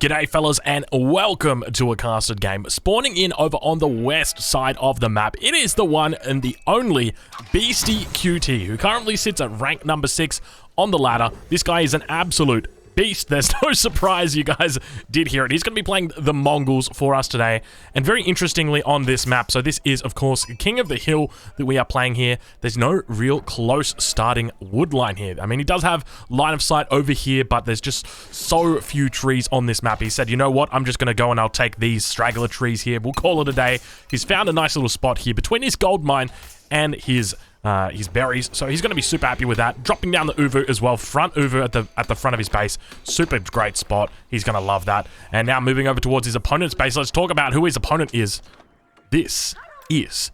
G'day fellas and welcome to a casted game. Spawning in over on the west side of the map, it is the one and the only Beastie QT, who currently sits at rank number 6 on the ladder. This guy is an absolute beast. There's no surprise you guys did hear it. He's going to be playing the Mongols for us today, and very interestingly on this map. So this is, of course, King of the Hill that we are playing here. There's no real close starting wood line here. I mean, he does have line of sight over here, but there's just so few trees on this map. He said, you know what, I'm just going to go and I'll take these straggler trees here. We'll call it a day. He's found a nice little spot here between his gold mine and his berries, so he's going to be super happy with that. Dropping down the Uvu as well, front Uvu at the front of his base. Super great spot. He's going to love that. And now moving over towards his opponent's base, let's talk about who his opponent is. This is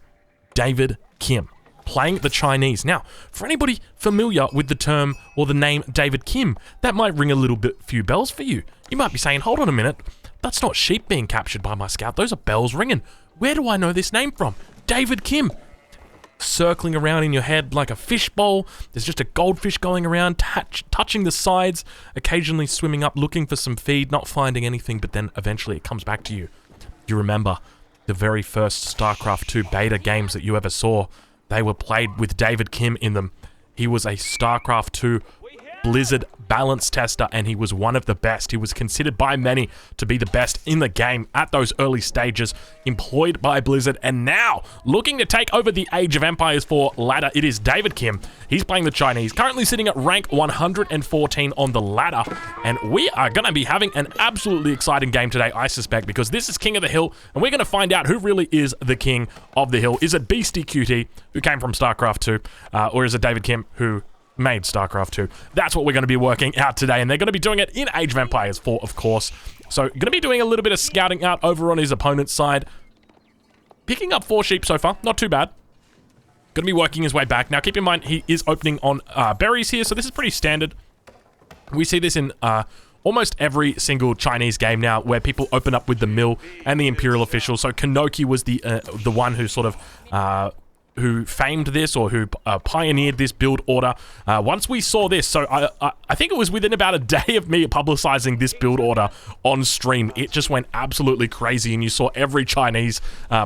David Kim, playing the Chinese. Now, for anybody familiar with the term or the name David Kim, that might ring a few bells for you. You might be saying, hold on a minute, that's not sheep being captured by my scout, those are bells ringing. Where do I know this name from? David Kim. Circling around in your head like a fishbowl. There's just a goldfish going around, touching the sides, occasionally swimming up looking for some feed, not finding anything, but then eventually it comes back to you. You remember the very first StarCraft 2 beta games that you ever saw. They were played with David Kim in them. He was a StarCraft 2 Blizzard balance tester, and he was one of the best. He was considered by many to be the best in the game at those early stages, employed by Blizzard, and now looking to take over the Age of Empires 4 ladder. It is David Kim. He's playing the Chinese, currently sitting at rank 114 on the ladder, and we are going to be having an absolutely exciting game today, I suspect, because this is King of the Hill, and we're going to find out who really is the King of the Hill. Is it Beastie QT, who came from StarCraft 2, or is it David Kim, who made StarCraft 2? That's what we're going to be working out today, and they're going to be doing it in Age of Empires 4, of course. So, going to be doing a little bit of scouting out over on his opponent's side. Picking up 4 sheep so far, not too bad. Going to be working his way back. Now, keep in mind, he is opening on berries here, so this is pretty standard. We see this in almost every single Chinese game now, where people open up with the mill and the Imperial officials. So, Kanoki was the one who sort of who famed this, or who pioneered this build order. Once we saw this, so I think it was within about a day of me publicizing this build order on stream, it just went absolutely crazy, and you saw every Chinese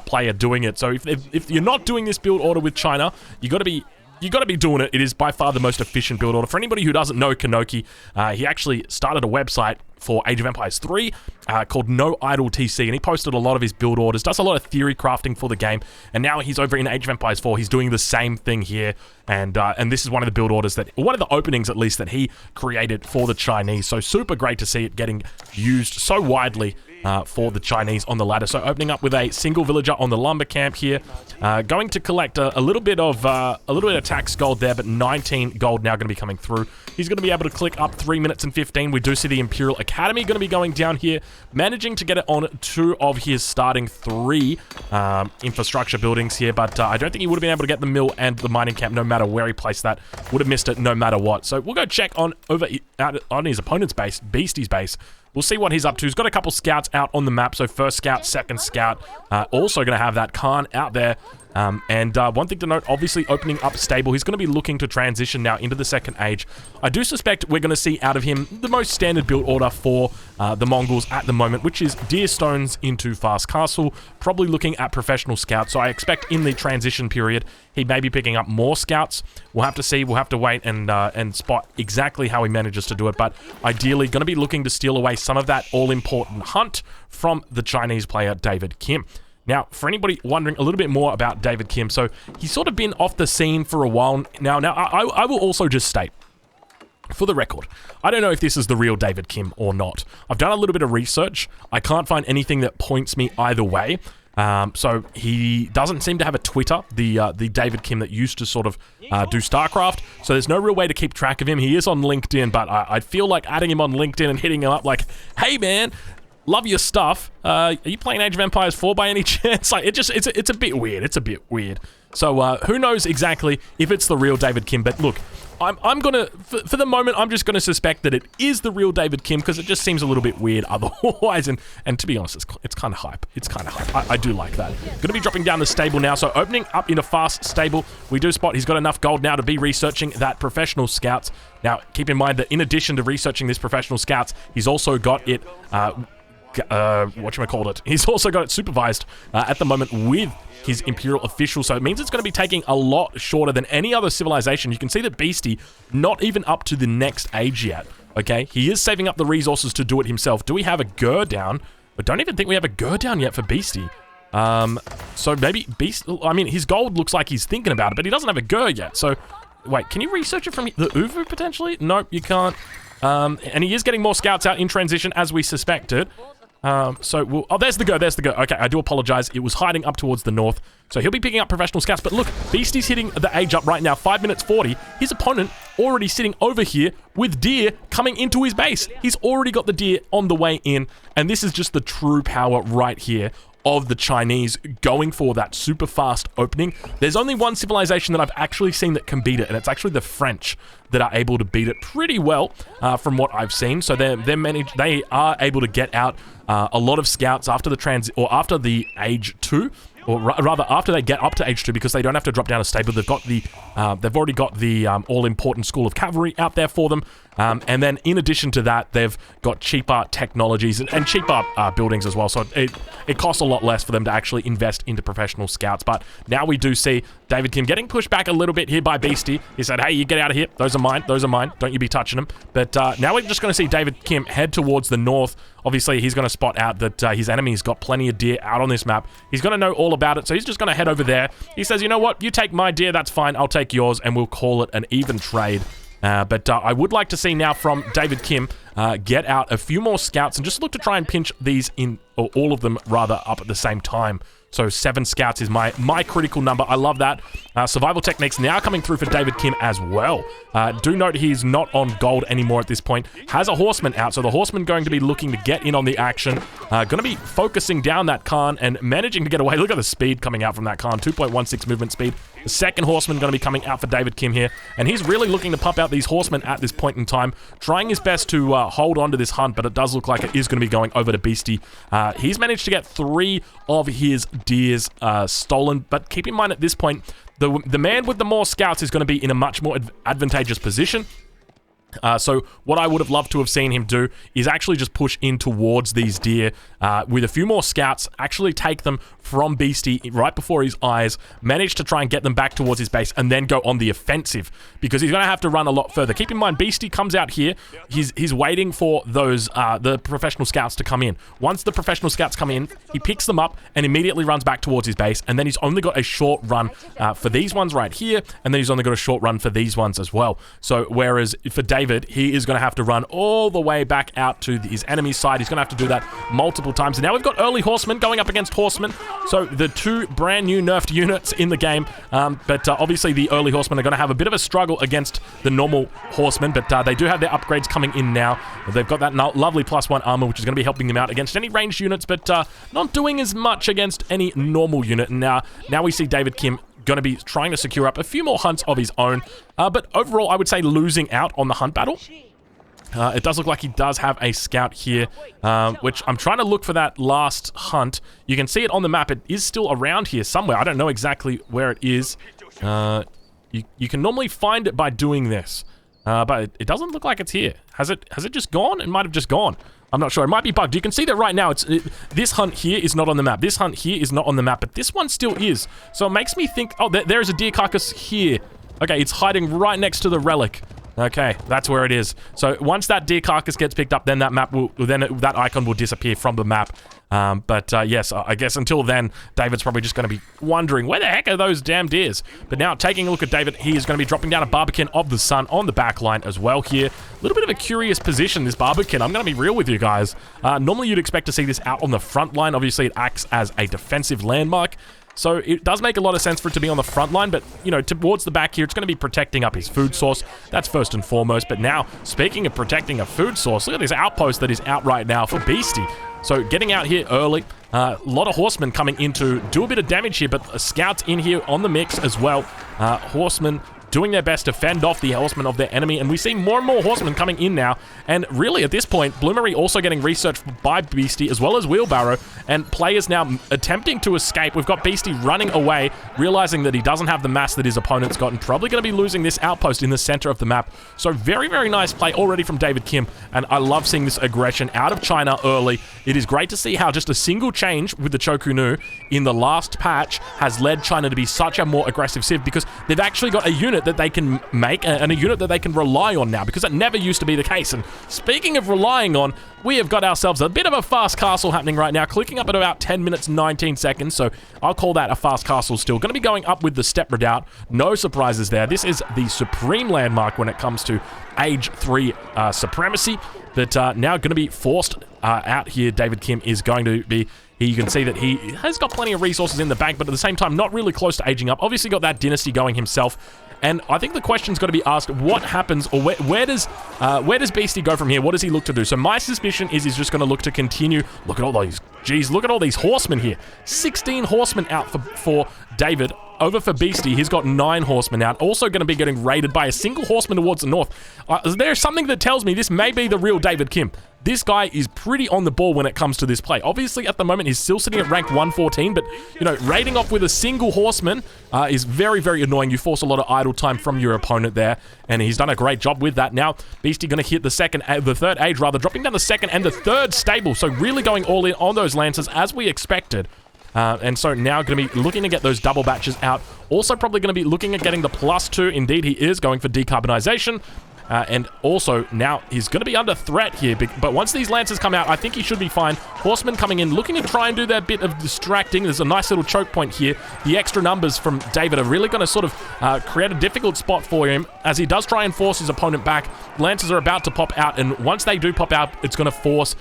player doing it. So if you're not doing this build order with China, you got to be doing it. It is by far the most efficient build order. For anybody who doesn't know Kanoki, he actually started a website for Age of Empires 3 called No Idle TC, and he posted a lot of his build orders, does a lot of theory crafting for the game, and now he's over in Age of Empires 4. He's doing the same thing here, and this is one of the build orders one of the openings at least, that he created for the Chinese. So super great to see it getting used so widely for the Chinese on the ladder. So opening up with a single villager on the lumber camp here, going to collect a little bit of tax gold there, but 19 gold now going to be coming through. He's going to be able to click up 3 minutes and 15. We do see the Imperial Academy going to be going down here, managing to get it on 2 of his starting 3 infrastructure buildings here, but I don't think he would have been able to get the mill and the mining camp no matter where he placed that. Would have missed it no matter what. So we'll go check on his opponent's base, Beastie's base. We'll see what he's up to. He's got a couple scouts out on the map, so first scout, second scout. Also going to have that Khan out there. And one thing to note, obviously opening up stable, he's going to be looking to transition now into the second age. I do suspect we're going to see out of him the most standard build order for the Mongols at the moment, which is Deer Stones into Fast Castle, probably looking at professional scouts. So I expect in the transition period, he may be picking up more scouts. We'll have to see, we'll have to wait and spot exactly how he manages to do it, but ideally going to be looking to steal away some of that all-important hunt from the Chinese player David Kim. Now, for anybody wondering a little bit more about David Kim, so he's sort of been off the scene for a while now. Now, I will also just state, for the record, I don't know if this is the real David Kim or not. I've done a little bit of research. I can't find anything that points me either way. So he doesn't seem to have a Twitter, the David Kim that used to sort of do StarCraft. So there's no real way to keep track of him. He is on LinkedIn, but I feel like adding him on LinkedIn and hitting him up like, hey man, love your stuff. Are you playing Age of Empires 4 by any chance? Like, it's a bit weird. It's a bit weird. So who knows exactly if it's the real David Kim, but look, I'm gonna, for the moment, I'm just gonna suspect that it is the real David Kim, because it just seems a little bit weird otherwise, and to be honest, it's kind of hype. It's kind of hype. I do like that. Gonna be dropping down the stable now, so opening up in a fast stable. We do spot he's got enough gold now to be researching that professional scouts. Now, keep in mind that in addition to researching this professional scouts, he's also got it, whatchamacallit, he's also got it supervised at the moment with his Imperial official, so it means it's going to be taking a lot shorter than any other civilization. You can see that Beastie, not even up to the next age yet, okay? He is saving up the resources to do it himself. Do we have a Gur down? I don't even think we have a Gur down yet for Beastie. So maybe I mean, his gold looks like he's thinking about it, but he doesn't have a Gur yet, so... Wait, can you research it from the Uvu, potentially? Nope, you can't. And he is getting more scouts out in transition, as we suspected. So we'll... Oh, there's the Gur, there's the Gur. Okay, I do apologize. It was hiding up towards the north. So he'll be picking up professional scouts. But look, Beastie's hitting the age up right now, 5 minutes 40. His opponent already sitting over here with deer coming into his base. He's already got the deer on the way in. And this is just the true power right here of the Chinese going for that super fast opening. There's only one civilization that I've actually seen that can beat it, and it's actually the French that are able to beat it pretty well from what I've seen. So they are able to get out a lot of scouts after the after the age 2, or rather after they get up to age 2, because they don't have to drop down a stable. They've got the they've already got the all-important school of cavalry out there for them. And then in addition to that, they've got cheaper technologies and cheaper buildings as well. So it costs a lot less for them to actually invest into professional scouts. But now we do see David Kim getting pushed back a little bit here by Beastie. He said, hey, you get out of here. Those are mine. Those are mine. Don't you be touching them. But now we're just going to see David Kim head towards the north. Obviously, he's going to spot out that his enemy's got plenty of deer out on this map. He's going to know all about it, so he's just going to head over there. He says, you know what? You take my deer, that's fine. I'll take yours, and we'll call it an even trade. But I would like to see now from David Kim get out a few more scouts and just look to try and pinch these in, or all of them rather, up at the same time. So 7 scouts is my critical number. I love that. Survival techniques now coming through for David Kim as well. Do note he's not on gold anymore at this point. Has a horseman out, so the horseman going to be looking to get in on the action. Going to be focusing down that Khan and managing to get away. Look at the speed coming out from that Khan, 2.16 movement speed. The second horseman going to be coming out for David Kim here, and he's really looking to pump out these horsemen at this point in time, trying his best to hold on to this hunt, but it does look like it is going to be going over to Beastie. He's managed to get 3 of his deers stolen, but keep in mind at this point, the man with the more scouts is going to be in a much more advantageous position. So what I would have loved to have seen him do is actually just push in towards these deer with a few more scouts, actually take them from Beastie right before his eyes, manage to try and get them back towards his base, and then go on the offensive, because he's going to have to run a lot further. Keep in mind, Beastie comes out here, he's waiting for those the professional scouts to come in. Once the professional scouts come in, he picks them up and immediately runs back towards his base, and then he's only got a short run for these ones right here, and then he's only got a short run for these ones as well. So whereas for David, he is going to have to run all the way back out to his enemy's side. He's going to have to do that multiple times. And now we've got early horsemen going up against horsemen. So the 2 brand new nerfed units in the game. But obviously the early horsemen are going to have a bit of a struggle against the normal horsemen. But they do have their upgrades coming in now. They've got that lovely +1 armor, which is going to be helping them out against any ranged units, but not doing as much against any normal unit. And now we see David Kim going to be trying to secure up a few more hunts of his own. But overall, I would say losing out on the hunt battle. It does look like he does have a scout here, which I'm trying to look for that last hunt. You can see it on the map. It is still around here somewhere. I don't know exactly where it is. You can normally find it by doing this, but it doesn't look like it's here. Has it just gone? It might have just gone. I'm not sure. It might be bugged. You can see that right now. This hunt here is not on the map. This hunt here is not on the map, but this one still is. So it makes me think, oh, there's a deer carcass here. Okay, it's hiding right next to the relic. Okay, that's where it is. So once that deer carcass gets picked up, then that that icon will disappear from the map. Yes, I guess until then, David's probably just going to be wondering, where the heck are those damn deers? But now, taking a look at David, he is going to be dropping down a Barbican of the Sun on the back line as well here. A little bit of a curious position, this Barbican. I'm going to be real with you guys. Normally, you'd expect to see this out on the front line. Obviously, it acts as a defensive landmark. So it does make a lot of sense for it to be on the front line, but, you know, towards the back here, it's going to be protecting up his food source. That's first and foremost. But now, speaking of protecting a food source, look at this outpost that is out right now for Beastie. So getting out here early, a lot of horsemen coming in to do a bit of damage here, but scouts in here on the mix as well. Horsemen doing their best to fend off the horsemen of their enemy, and we see more and more horsemen coming in now, and really at this point, Bloomery also getting researched by Beastie as well as Wheelbarrow, and players now attempting to escape. We've got Beastie running away, realizing that he doesn't have the mass that his opponent's got, and probably going to be losing this outpost in the center of the map. So very, very nice play already from David Kim, and I love seeing this aggression out of China early. It is great to see how just a single change with the Chokunu in the last patch has led China to be such a more aggressive civ, because they've actually got a unit that they can make and a unit that they can rely on now, because it never used to be the case. And speaking of relying on, we have got ourselves a bit of a fast castle happening right now, clicking up at about 10 minutes 19 seconds, so I'll call that a fast castle still. Going to be going up with the Step Redoubt. No surprises there. This is the supreme landmark when it comes to Age 3 supremacy, but now going to be forced out here. David Kim is going to be... You can see that he has got plenty of resources in the bank, but at the same time, not really close to aging up. Obviously got that dynasty going himself. And I think the question's got to be asked, what happens, or where does Beastie go from here? What does he look to do? So my suspicion is he's just going to look to continue. Look at all these, geez, look at all these horsemen here. 16 horsemen out for David. Over for Beastie, he's got 9 horsemen out. Also going to be getting raided by a single horseman towards the north. There's something that tells me this may be the real David Kim. This guy is pretty on the ball when it comes to this play. Obviously, at the moment, he's still sitting at rank 114, but, you know, raiding off with a single horseman is very, very annoying. You force a lot of idle time from your opponent there, and he's done a great job with that. Now, Beastie going to hit the third age, dropping down the second and the third stable, so really going all in on those lancers, as we expected. And so now going to be looking to get those double batches out. Also probably going to be looking at getting the +2. Indeed, he is going for decarbonization. And also, now he's going to be under threat here. But once these lancers come out, I think he should be fine. Horsemen coming in, looking to try and do their bit of distracting. There's a nice little choke point here. The extra numbers from David are really going to sort of create a difficult spot for him as he does try and force his opponent back. Lancers are about to pop out, and once they do pop out, it's going to force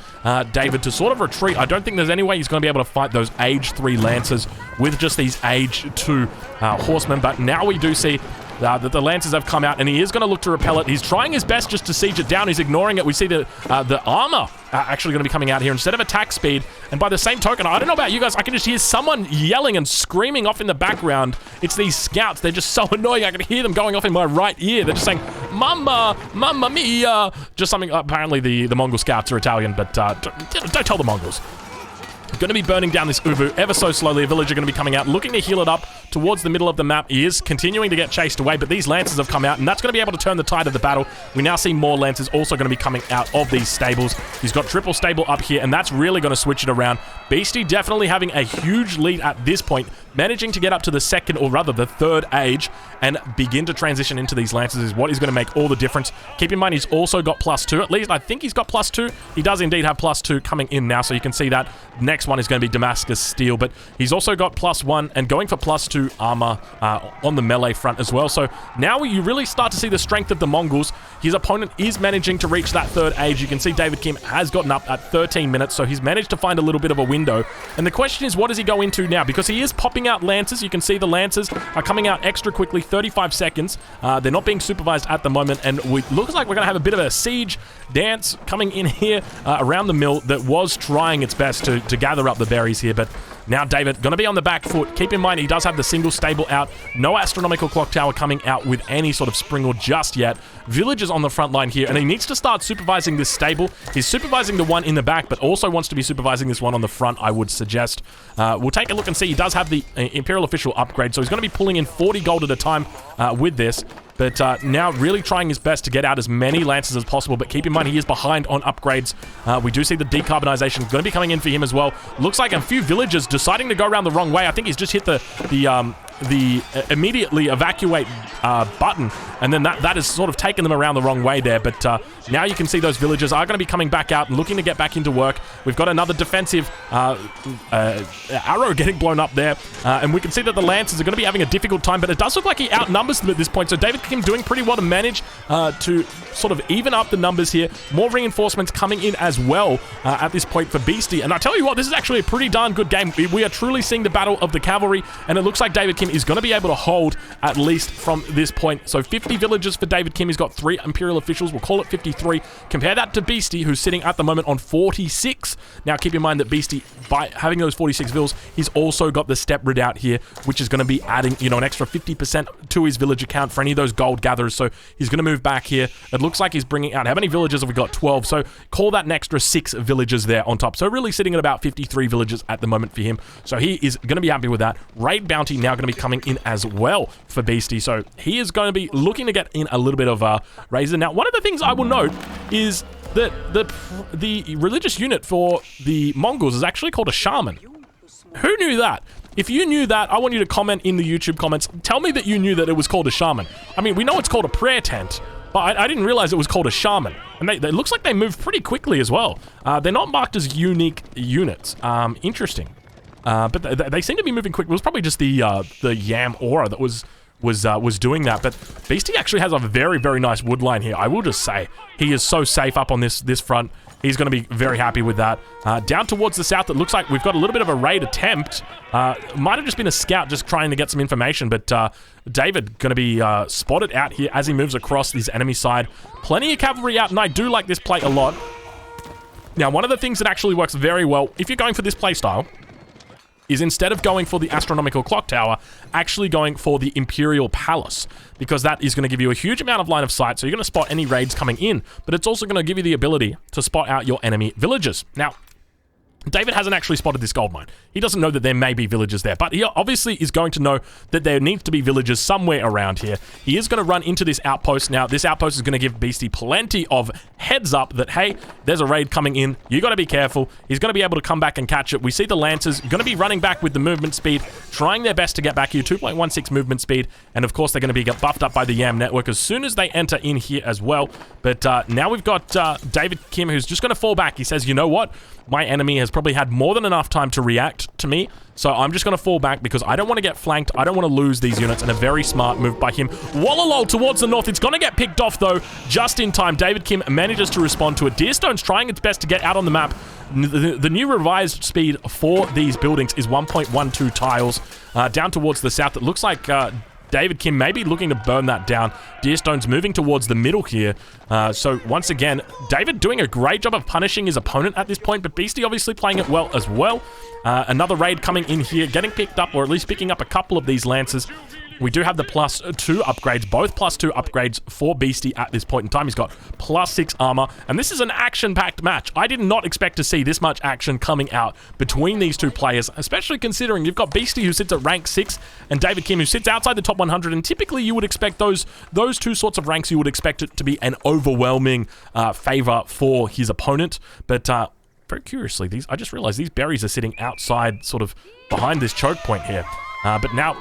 David to sort of retreat. I don't think there's any way he's going to be able to fight those Age 3 Lancers with just these Age 2 Horsemen. But now we do see that the Lancers have come out, and he is going to look to repel it. He's trying his best just to siege it down. He's ignoring it. We see the armor actually going to be coming out here instead of attack speed. And by the same token, I don't know about you guys, I can just hear someone yelling and screaming off in the background. It's these scouts. They're just so annoying. I can hear them going off in my right ear. They're just saying, "Mama, Mamma Mia." Just something, apparently the Mongol scouts are Italian, but don't tell the Mongols. Going to be burning down this Uvu ever so slowly. A villager going to be coming out, looking to heal it up towards the middle of the map. He is continuing to get chased away, but these Lancers have come out, and that's going to be able to turn the tide of the battle. We now see more Lancers also going to be coming out of these stables. He's got triple stable up here, and that's really going to switch it around. Beastie definitely having a huge lead at this point, managing to get up to the second, or rather the third age, and begin to transition into these Lancers is what is going to make all the difference. Keep in mind, he's also got +2. At least I think he's got +2. He does indeed have +2 coming in now, so you can see that. Next one is going to be Damascus Steel, but he's also got +1 and going for +2 armor on the melee front as well. So now you really start to see the strength of the Mongols. His opponent is managing to reach that third age. You can see David Kim has gotten up at 13 minutes, so he's managed to find a little bit of a window. And the question is, what does he go into now? Because he is popping out Lancers. You can see the Lancers are coming out extra quickly, 35 seconds. They're not being supervised at the moment, and it looks like we're going to have a bit of a siege dance coming in here around the mill that was trying its best to gather up the berries here, but now David going to be on the back foot. Keep in mind, he does have the single stable out. No astronomical clock tower coming out with any sort of Springald just yet. Villagers on the front line here, and he needs to start supervising this stable. He's supervising the one in the back, but also wants to be supervising this one on the front, I would suggest. We'll take a look and see. He does have the Imperial official upgrade, so he's going to be pulling in 40 gold at a time with this. But now really trying his best to get out as many Lancers as possible. But keep in mind, he is behind on upgrades. We do see the decarbonization going to be coming in for him as well. Looks like a few villagers deciding to go around the wrong way. I think he's just hit the immediately evacuate button, and then that has sort of taken them around the wrong way there. But now you can see those villagers are going to be coming back out and looking to get back into work. We've got another defensive arrow getting blown up there, and we can see that the Lancers are going to be having a difficult time, but it does look like he outnumbers them at this point. So David Kim doing pretty well to manage to sort of even up the numbers here. More reinforcements coming in as well at this point for Beastie. And I tell you what, this is actually a pretty darn good game. We are truly seeing the battle of the cavalry, and it looks like David Kim is going to be able to hold at least from this point. So 50 villagers for David Kim. He's got 3 Imperial officials. We'll call it 53. Compare that to Beastie, who's sitting at the moment on 46. Now, keep in mind that Beastie, by having those 46 vills, he's also got the step rid out here, which is going to be adding, you know, an extra 50% to his village account for any of those gold gatherers. So he's going to move back here. It looks like he's bringing out, how many villagers have we got? 12. So call that an extra 6 villagers there on top. So really sitting at about 53 villagers at the moment for him. So he is going to be happy with that. Raid bounty now going to be coming in as well for Beastie. So he is going to be looking to get in a little bit of raises. Now, one of the things I will note is that the religious unit for the Mongols is actually called a shaman. Who knew that? If you knew that, I want you to comment in the YouTube comments. Tell me that you knew that it was called a shaman. I mean, we know it's called a prayer tent, but I didn't realize it was called a shaman. And it looks like they move pretty quickly as well. They're not marked as unique units. Interesting. But they seem to be moving quick. It was probably just the Yam aura that was doing that. But Beastie actually has a very, very nice wood line here. I will just say, he is so safe up on this front. He's going to be very happy with that. Down towards the south, it looks like we've got a little bit of a raid attempt. Might have just been a scout just trying to get some information, but David going to be spotted out here as he moves across this enemy side. Plenty of cavalry out, and I do like this play a lot. Now, one of the things that actually works very well, if you're going for this play style, is instead of going for the astronomical clock tower, actually going for the Imperial Palace, because that is going to give you a huge amount of line of sight, so you're going to spot any raids coming in, but it's also going to give you the ability to spot out your enemy villagers. Now, David hasn't actually spotted this gold mine. He doesn't know that there may be villagers there, but he obviously is going to know that there needs to be villagers somewhere around here. He is going to run into this outpost. Now, this outpost is going to give Beastie plenty of heads up that, hey, there's a raid coming in. You got to be careful. He's going to be able to come back and catch it. We see the Lancers going to be running back with the movement speed, trying their best to get back here. 2.16 movement speed, and of course, they're going to be buffed up by the Yam network as soon as they enter in here as well. But now we've got David Kim, who's just going to fall back. He says, you know what? My enemy has probably had more than enough time to react to me, so I'm just going to fall back because I don't want to get flanked. I don't want to lose these units, and a very smart move by him. Wallalol towards the north. It's going to get picked off, though, just in time. David Kim manages to respond to it. Deerstone's trying its best to get out on the map. The new revised speed for these buildings is 1.12 tiles. Down towards the south, it looks like David Kim may be looking to burn that down. Deerstone's moving towards the middle here. So once again, David doing a great job of punishing his opponent at this point, but Beastie obviously playing it well as well. Another raid coming in here, getting picked up, or at least picking up a couple of these Lancers. We do have the +2 upgrades, both +2 upgrades for Beastie at this point in time. He's got +6 armor, and this is an action-packed match. I did not expect to see this much action coming out between these two players, especially considering you've got Beastie, who sits at rank 6, and David Kim, who sits outside the top 100, and typically you would expect those two sorts of ranks, you would expect it to be an overwhelming favor for his opponent, but very curiously, I just realized these berries are sitting outside, sort of behind this choke point here. But now,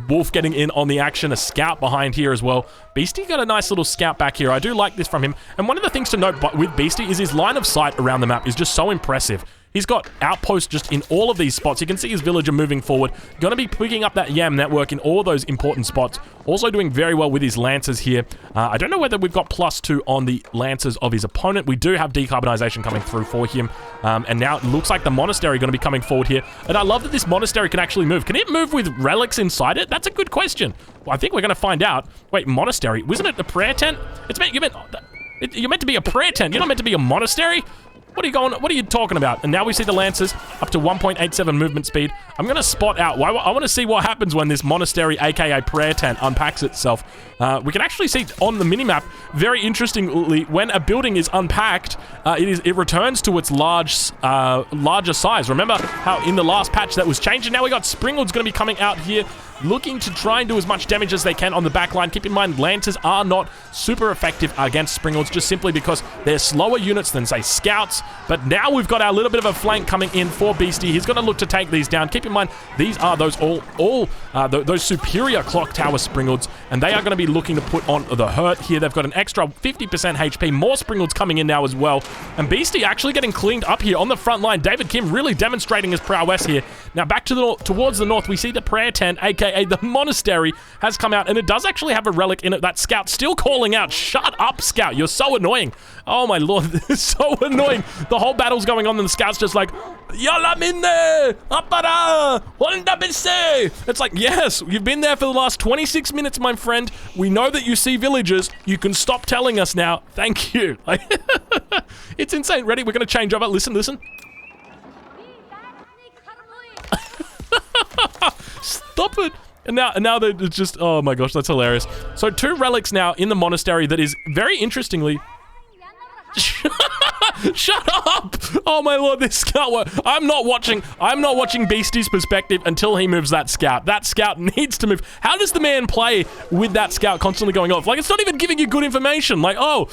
Wolf getting in on the action, a scout behind here as well. Beastie got a nice little scout back here. I do like this from him. And one of the things to note with Beastie is his line of sight around the map is just so impressive. He's got outposts just in all of these spots. You can see his villager moving forward. Going to be picking up that Yam network in all those important spots. Also doing very well with his Lancers here. I don't know whether we've got +2 on the Lancers of his opponent. We do have decarbonization coming through for him. And now it looks like the Monastery going to be coming forward here. And I love that this Monastery can actually move. Can it move with relics inside it? That's a good question. Well, I think we're going to find out. Wait, Monastery? Wasn't it a prayer tent? You're meant to be a prayer tent. You're not meant to be a monastery? What are you talking about? And now we see the Lancers up to 1.87 movement speed. I'm going to spot out. I want to see what happens when this monastery, aka prayer tent, unpacks itself. We can actually see on the minimap, very interestingly, when a building is unpacked, it returns to its larger size. Remember how in the last patch that was changed? And now we got Springald's going to be coming out here, looking to try and do as much damage as they can on the back line. Keep in mind, Lancers are not super effective against Springalds, just simply because they're slower units than, say, Scouts. But now we've got our little bit of a flank coming in for Beastie. He's going to look to take these down. Keep in mind, these are those those superior clock tower Springalds, and they are going to be looking to put on the hurt here. They've got an extra 50% HP. More Springalds coming in now as well. And Beastie actually getting cleaned up here on the front line. David Kim really demonstrating his prowess here. Now back to towards the north, we see the prayer tent, aka aka the monastery, has come out, and it does actually have a relic in it. That Scout's still calling out, shut up, Scout, you're so annoying. Oh my lord, this is so annoying. The whole battle's going on, and the Scout's just like, Yalla minne, apara, honda bisse. It's like, yes, you've been there for the last 26 minutes, my friend. We know that you see villagers. You can stop telling us now. Thank you. Like, it's insane. Ready? We're going to change over. Listen, listen. Stop it. And now they're just, oh my gosh, that's hilarious. So 2 relics now in the monastery that is very interestingly... Shut up! Oh my lord, this Scout. I'm not watching Beastie's perspective until he moves that Scout. That Scout needs to move. How does the man play with that Scout constantly going off? Like, it's not even giving you good information. Like, oh,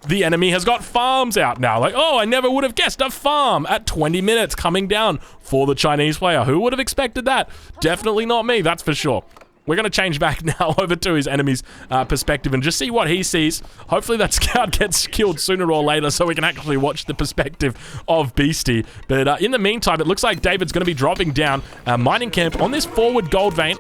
the enemy has got farms out now. Like, oh, I never would have guessed a farm at 20 minutes coming down for the Chinese player. Who would have expected that? Definitely not me, that's for sure. We're going to change back now over to his enemy's perspective and just see what he sees. Hopefully that Scout gets killed sooner or later so we can actually watch the perspective of Beastie. But in the meantime, it looks like David's going to be dropping down a mining camp on this forward gold vein.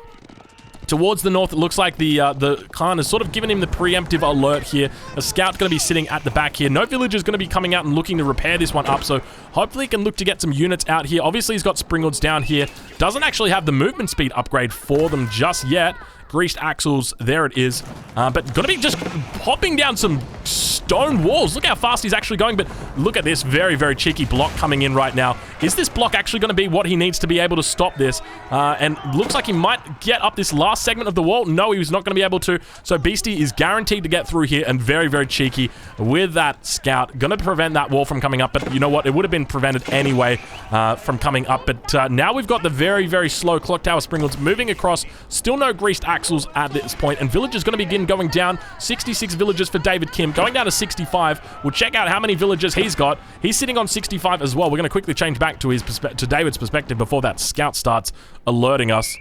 Towards the north, it looks like the Khan has sort of given him the preemptive alert here. A Scout going to be sitting at the back here. No villager's going to be coming out and looking to repair this one up, so hopefully he can look to get some units out here. Obviously, he's got Springalds down here. Doesn't actually have the movement speed upgrade for them just yet. Greased axles, there it is. But going to be just hopping down some stone walls. Look how fast he's actually going, but look at this very, very cheeky block coming in right now. Is this block actually going to be what he needs to be able to stop this? And looks like he might get up this last segment of the wall. No, he was not going to be able to. So Beastie is guaranteed to get through here, and very, very cheeky with that Scout. Going to prevent that wall from coming up, but you know what? It would have been prevented anyway from coming up. But now we've got the very, very slow Clock Tower Springalds moving across. Still no greased axles at this point, and villagers going to begin going down. 66 villagers for David Kim, going down to 65. We'll check out how many villagers he's got. He's sitting on 65 as well. We're going to quickly change back to his to David's perspective before that Scout starts alerting us.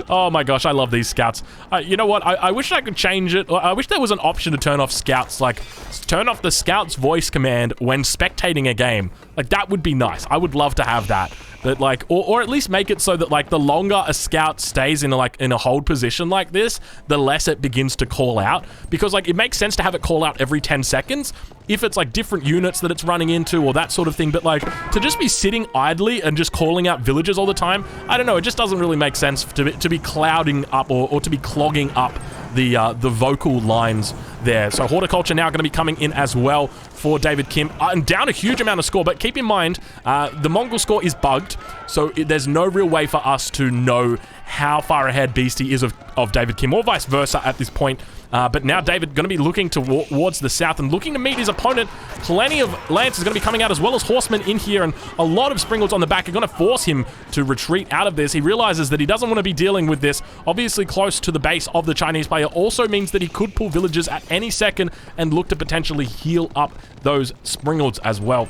Oh my gosh, I love these Scouts. You know what? I wish I could change it. I wish there was an option to turn off Scouts, like turn off the Scout's voice command when spectating a game. Like, that would be nice. I would love to have that. But like, or at least make it so that like the longer a Scout stays in a hold position like this, the less it begins to call out. Because like, it makes sense to have it call out every 10 seconds if it's like different units that it's running into or that sort of thing. But like, to just be sitting idly and just calling out villagers all the time, I don't know, it just doesn't really make sense to be clouding up or to be clogging up the vocal lines there. So horticulture now going to be coming in as well for David Kim, and down a huge amount of score. But keep in mind, the Mongol score is bugged, so there's no real way for us to know how far ahead Beastie is of David Kim, or vice versa at this point. But now David going to be looking towards the south and looking to meet his opponent. Plenty of Lancers going to be coming out, as well as horsemen in here, and a lot of Springals on the back are going to force him to retreat out of this. He realizes that he doesn't want to be dealing with this. Obviously close to the base of the Chinese player also means that he could pull villagers at any second and look to potentially heal up those Springalds as well.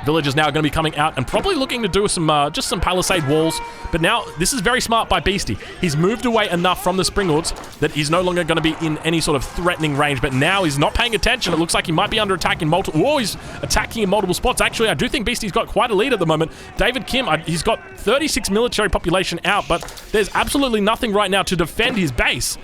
Villagers now going to be coming out and probably looking to do some just some palisade walls. But now, this is very smart by Beastie. He's moved away enough from the Springalds that he's no longer going to be in any sort of threatening range. But now he's not paying attention. It looks like he might be under attack in multiple... Oh, he's attacking in multiple spots. Actually, I do think Beastie's got quite a lead at the moment. David Kim, he's got 36 military population out, but there's absolutely nothing right now to defend his base.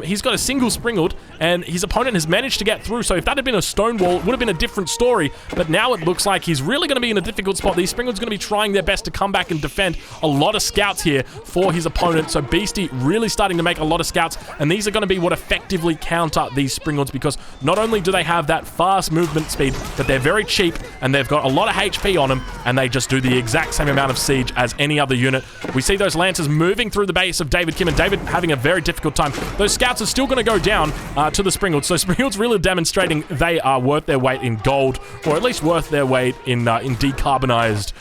He's got a single Springald, and his opponent has managed to get through. So if that had been a stone wall, it would have been a different story. But now it looks like he's really going to be in a difficult spot. These Springalds are going to be trying their best to come back and defend. A lot of scouts here for his opponent. So Beastie really starting to make a lot of scouts, and these are going to be what effectively counter these Springalds, because not only do they have that fast movement speed, but they're very cheap, and they've got a lot of HP on them, and they just do the exact same amount of siege as any other unit. We see those Lancers moving through the base of David Kim, and David having a very difficult time. Those scouts are still going to go down to the Springalds. So Springalds really demonstrating they are worth their weight in gold, or at least worth their weight in decarbonized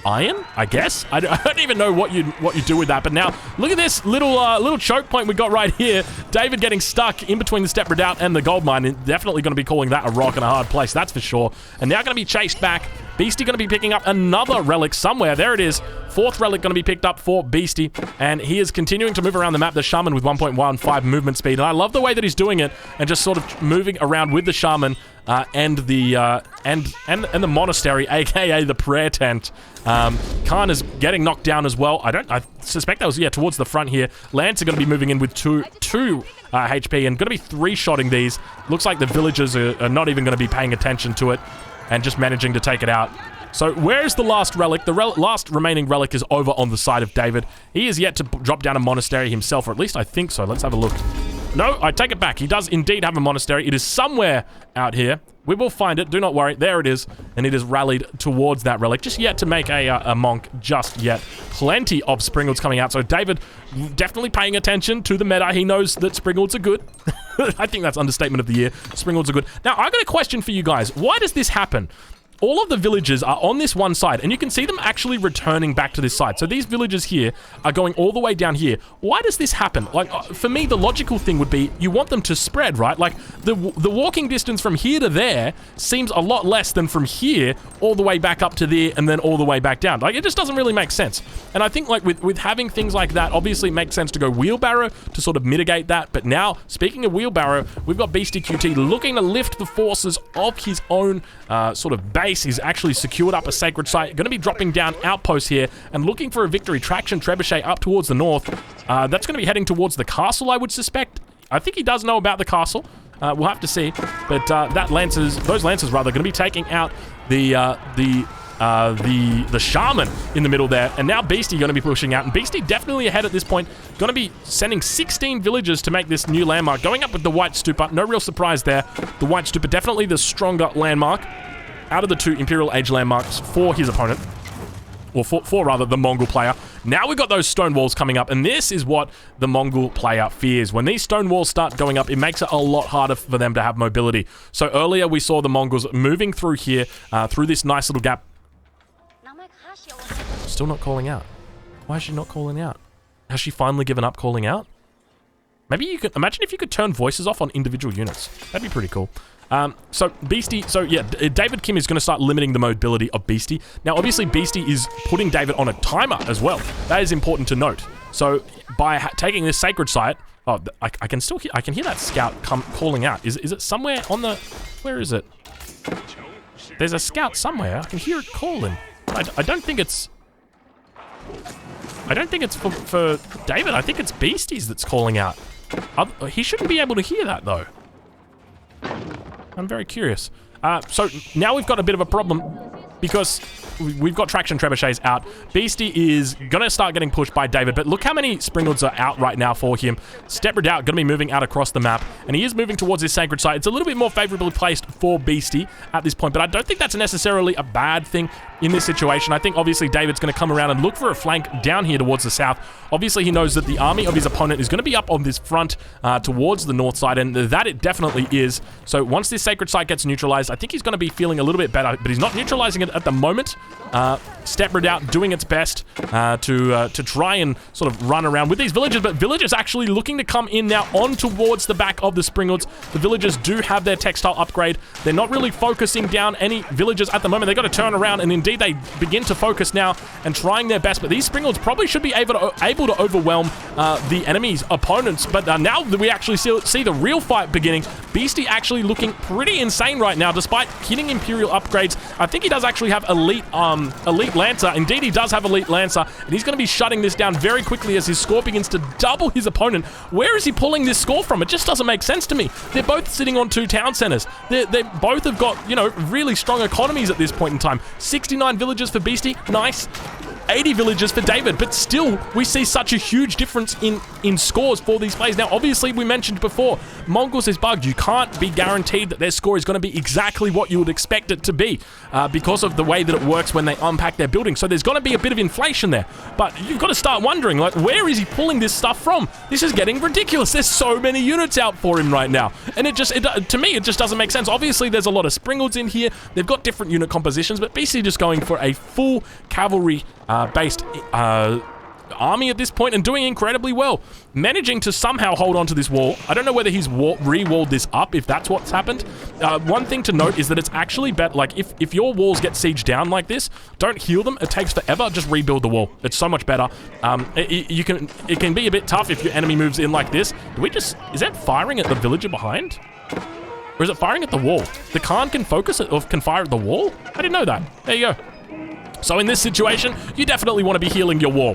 iron, I guess. I don't even know what you do with that. But now look at this little choke point we got right here. David getting stuck in between the Step Redoubt and the gold mine, and definitely going to be calling that a rock and a hard place, that's for sure. And now going to be chased back Beastie going to be picking up another relic somewhere. There it is. 4th relic going to be picked up for Beastie, and he is continuing to move around the map. The Shaman with 1.15 movement speed, and I love the way that he's doing it, and just sort of moving around with the Shaman and the monastery, aka the prayer tent. Khan is getting knocked down as well. I suspect that was, yeah, towards the front here. Lance are going to be moving in with 2 HP and going to be 3-shotting these. Looks like the villagers are not even going to be paying attention to it and just managing to take it out. So where's the last relic? The last remaining relic is over on the side of David. He is yet to drop down a monastery himself, or at least I think so. Let's have a look. No, I take it back. He does indeed have a monastery. It is somewhere out here. We will find it. Do not worry. There it is. And it is rallied towards that relic. Just yet to make a monk just yet. Plenty of Springalds coming out. So David definitely paying attention to the meta. He knows that Springalds are good. I think that's understatement of the year. Springalds are good. Now, I've got a question for you guys. Why does this happen? All of the villagers are on this one side, and you can see them actually returning back to this side. So these villagers here are going all the way down here. Why does this happen? Like, for me, the logical thing would be you want them to spread, right? Like, the walking distance from here to there seems a lot less than from here all the way back up to there and then all the way back down. Like, it just doesn't really make sense. And I think, like, with having things like that, obviously it makes sense to go wheelbarrow to sort of mitigate that. But now, speaking of wheelbarrow, we've got Beastie QT looking to lift the forces of his own sort of base. He's actually secured up a sacred site. Going to be dropping down outposts here and looking for a victory. Traction Trebuchet up towards the north. That's going to be heading towards the castle, I would suspect. I think he does know about the castle. We'll have to see. But those lancers rather, going to be taking out the Shaman in the middle there. And now Beastie going to be pushing out. And Beastie definitely ahead at this point. Going to be sending 16 villagers to make this new landmark. Going up with the White Stupa. No real surprise there. The White Stupa definitely the stronger landmark out of the 2 Imperial Age landmarks for his opponent. Or for rather, the Mongol player. Now we've got those stone walls coming up, and this is what the Mongol player fears. When these stone walls start going up, it makes it a lot harder for them to have mobility. So earlier we saw the Mongols moving through here, through this nice little gap. Still not calling out. Why is she not calling out? Has she finally given up calling out? Maybe you could imagine if you could turn voices off on individual units. That'd be pretty cool. So Beastie, so yeah, David Kim is going to start limiting the mobility of Beastie. Now, obviously, Beastie is putting David on a timer as well. That is important to note. So by taking this sacred site, oh, I can still hear, I can hear that scout calling out. Is it somewhere on the, where is it? There's a scout somewhere. I can hear it calling. I don't think it's for David. I think it's Beasties that's calling out. He shouldn't be able to hear that though. I'm very curious. So now we've got a bit of a problem because we've got Traction Trebuchets out. Beastie is going to start getting pushed by David, but look how many Springalds are out right now for him. Step Redoubt going to be moving out across the map, and he is moving towards his sacred site. It's a little bit more favorably placed for Beastie at this point, but I don't think that's necessarily a bad thing in this situation. I think obviously David's going to come around and look for a flank down here towards the south. Obviously he knows that the army of his opponent is going to be up on this front towards the north side, and that it definitely is. So once this sacred site gets neutralized, I think he's going to be feeling a little bit better, but he's not neutralizing it at the moment. Step Redoubt doing its best to try and sort of run around with these villagers, but villagers actually looking to come in now on towards the back of the Springalds. The villagers do have their textile upgrade. They're not really focusing down any villagers at the moment. They've got to turn around, and indeed they begin to focus now and trying their best, but these Springalds probably should be able to overwhelm the enemy's opponents. But now that we actually see the real fight beginning, Beastie actually looking pretty insane right now, despite hitting Imperial upgrades. I think he does actually have elite Lancer. Indeed, he does have elite Lancer, and he's going to be shutting this down very quickly as his score begins to double his opponent. Where is he pulling this score from? It just doesn't make sense to me. They're both sitting on 2 town centers. They both have got, you know, really strong economies at this point in time. 69 villagers for Beastie, nice. 80 villagers for David, but still we see such a huge difference in scores for these plays. Now obviously we mentioned before, Mongols is bugged. You can't be guaranteed that their score is going to be exactly what you would expect it to be because of the way that it works when they unpack their building. So there's going to be a bit of inflation there, but you've got to start wondering, like, where is he pulling this stuff from? This is getting ridiculous. There's so many units out for him right now, and to me it just doesn't make sense. Obviously there's a lot of Springalds in here. They've got different unit compositions, but basically just going for a full cavalry based army at this point and doing incredibly well. Managing to somehow hold on to this wall. I don't know whether he's re-walled this up, if that's what's happened. One thing to note is that it's actually better, like, if your walls get sieged down like this, don't heal them. It takes forever. Just rebuild the wall. It's so much better. It can be a bit tough if your enemy moves in like this. Is that firing at the villager behind? Or is it firing at the wall? The Khan can focus it, or can fire at the wall? I didn't know that. There you go. So in this situation, you definitely want to be healing your wall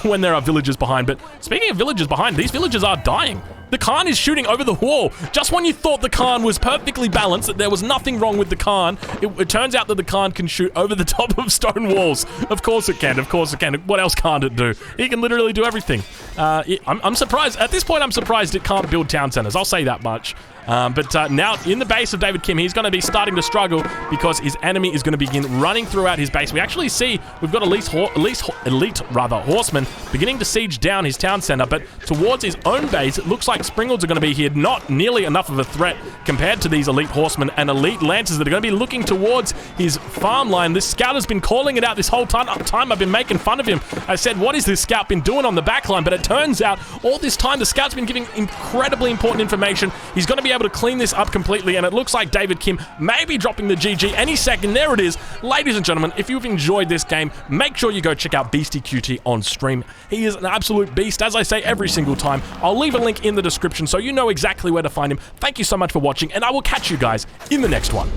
when there are villagers behind. But speaking of villagers behind, these villagers are dying. The Khan is shooting over the wall. Just when you thought the Khan was perfectly balanced, that there was nothing wrong with the Khan, it turns out that the Khan can shoot over the top of stone walls. Of course it can. Of course it can. What else can't it do? He can literally do everything. I'm surprised. At this point, I'm surprised it can't build town centers. I'll say that much. But now, in the base of David Kim, he's going to be starting to struggle because his enemy is going to begin running throughout his base. We actually see we've got elite horsemen beginning to siege down his town center, but towards his own base, it looks like Springalds are going to be here. Not nearly enough of a threat compared to these elite horsemen and elite lancers that are going to be looking towards his farmline. This scout has been calling it out this whole time. I've been making fun of him. I said, what is this scout been doing on the backline? But it turns out all this time, the scout's been giving incredibly important information. He's going to be able to clean this up completely, and it looks like David Kim may be dropping the GG any second. There it is. Ladies and gentlemen, if you've enjoyed this game, make sure you go check out Beastie QT on stream. He is an absolute beast, as I say every single time. I'll leave a link in the description so you know exactly where to find him. Thank you so much for watching, and I will catch you guys in the next one.